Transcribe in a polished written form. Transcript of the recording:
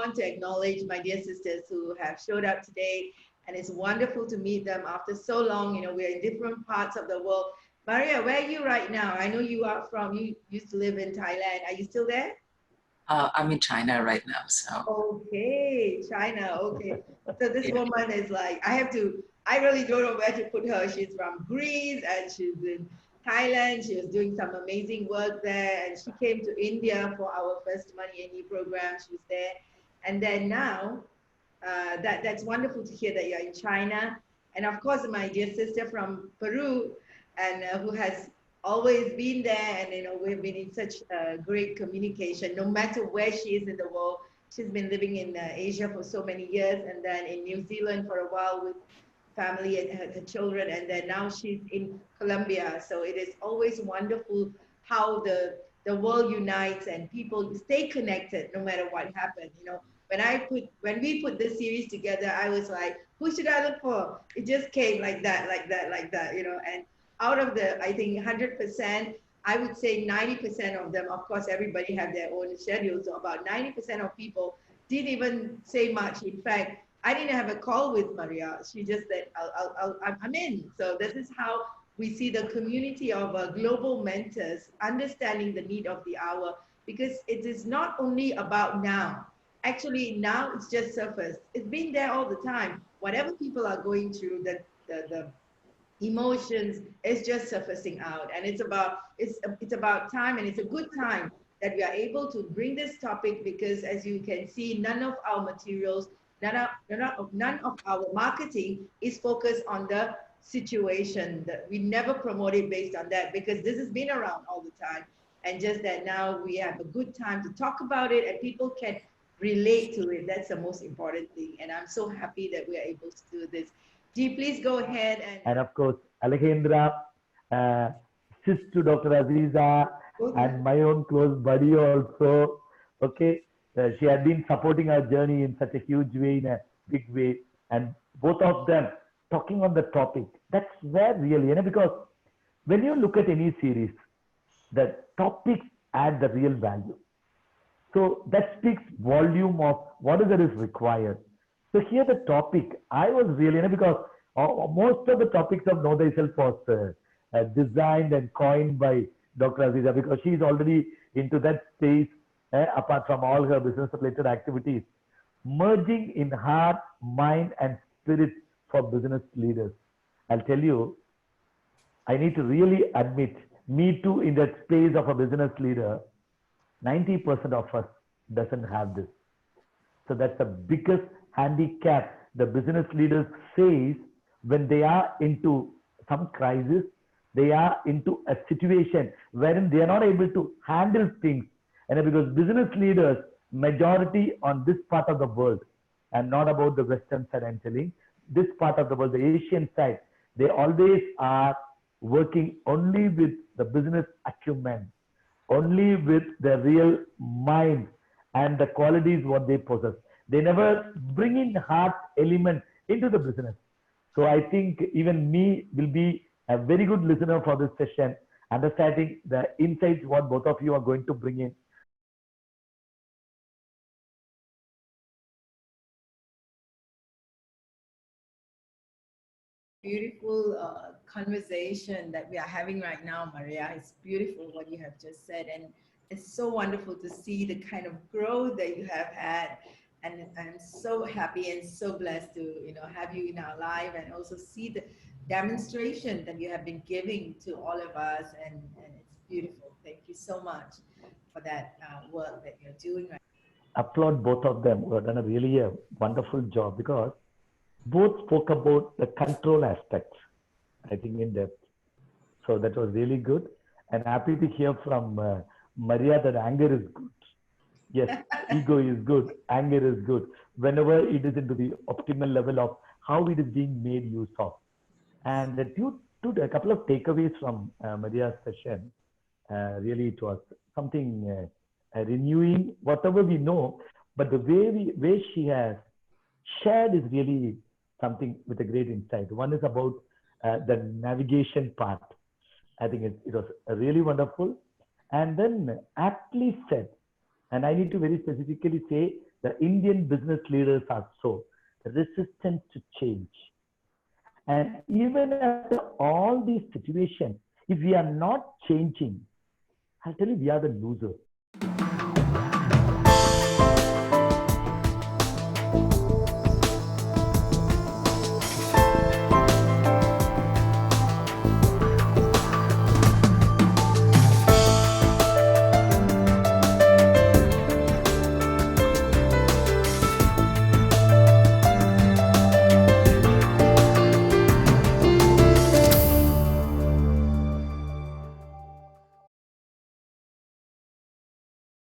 want to acknowledge my dear sisters who have showed up today. And it's wonderful to meet them after so long. You know, we're in different parts of the world. Maria, where are you right now? I know you are you used to live in Thailand. Are you still there? I'm in China right now, so. Okay, China, okay. So this woman is like, I really don't know where to put her. She's from Greece and she's in Thailand. She was doing some amazing work there and she came to India for our First Money Any program. She was there. And then now, that's wonderful to hear that you're in China. And of course, my dear sister from Peru, and who has always been there, and we've been in such great communication. No matter where she is in the world, she's been living in Asia for so many years, and then in New Zealand for a while with family and her children, and then now she's in Colombia. So it is always wonderful how the world unites and people stay connected no matter what happens. When we put this series together, I was like, who should I look for? It just came like that, and out of the, I think 100%, I would say 90% of them, of course, everybody have their own schedules. So about 90% of people didn't even say much. In fact, I didn't have a call with Maria. She just said, I'm in. So this is how we see the community of global mentors understanding the need of the hour, because it is not only about now. Actually, now it's just surfaced. It's been there all the time. Whatever people are going through, the emotions is just surfacing out, and it's about time, and it's a good time that we are able to bring this topic, because as you can see, none of our materials, none of our marketing is focused on the situation. That we never promote it based on that, because this has been around all the time, and just that now we have a good time to talk about it and people can relate to it. That's the most important thing, and I'm so happy that we are able to do this. G, please go ahead. And of course, Alejendrah, sis to Dr. Aziza, and my own close buddy also. Okay, she had been supporting our journey in such a huge way, in a big way, and both of them talking on the topic. That's where really, because when you look at any series, the topics add the real value. So that speaks volume of what is required. So here the topic, I was really, because most of the topics of Know Thyself was designed and coined by Dr. Aziza, because she is already into that space, apart from all her business related activities, merging in heart, mind and spirit for business leaders. I'll tell you, I need to really admit, me too in that space of a business leader, 90% of us doesn't have this. So that's the biggest handicap the business leaders face when they are into some crisis, they are into a situation wherein they are not able to handle things. And because business leaders, majority on this part of the world, and not about the Western side I'm telling, this part of the world, the Asian side, they always are working only with the business acumen, only with the real mind and the qualities what they possess. They never bring in heart element into the business. So I think even me will be a very good listener for this session, understanding the insights what both of you are going to bring in. Beautiful conversation that we are having right now, Maria. It's beautiful what you have just said, and it's so wonderful to see the kind of growth that you have had. And I'm so happy and so blessed to have you in our life, and also see the demonstration that you have been giving to all of us, and it's beautiful. Thank you so much for that work that you're doing right now. Applaud both of them who have done a really wonderful job, because both spoke about the control aspects, I think, in depth. So that was really good. And happy to hear from Maria that anger is good. Yes, ego is good, anger is good, whenever it is into the optimal level of how it is being made use of. And a couple of takeaways from Maria's session, really it was something renewing, whatever we know, but the way she has shared is really something with a great insight. One is about the navigation part. I think it was really wonderful. And then aptly said, And I need to very specifically say the Indian business leaders are so resistant to change. And even after all these situations, if we are not changing, I'll tell you, we are the losers.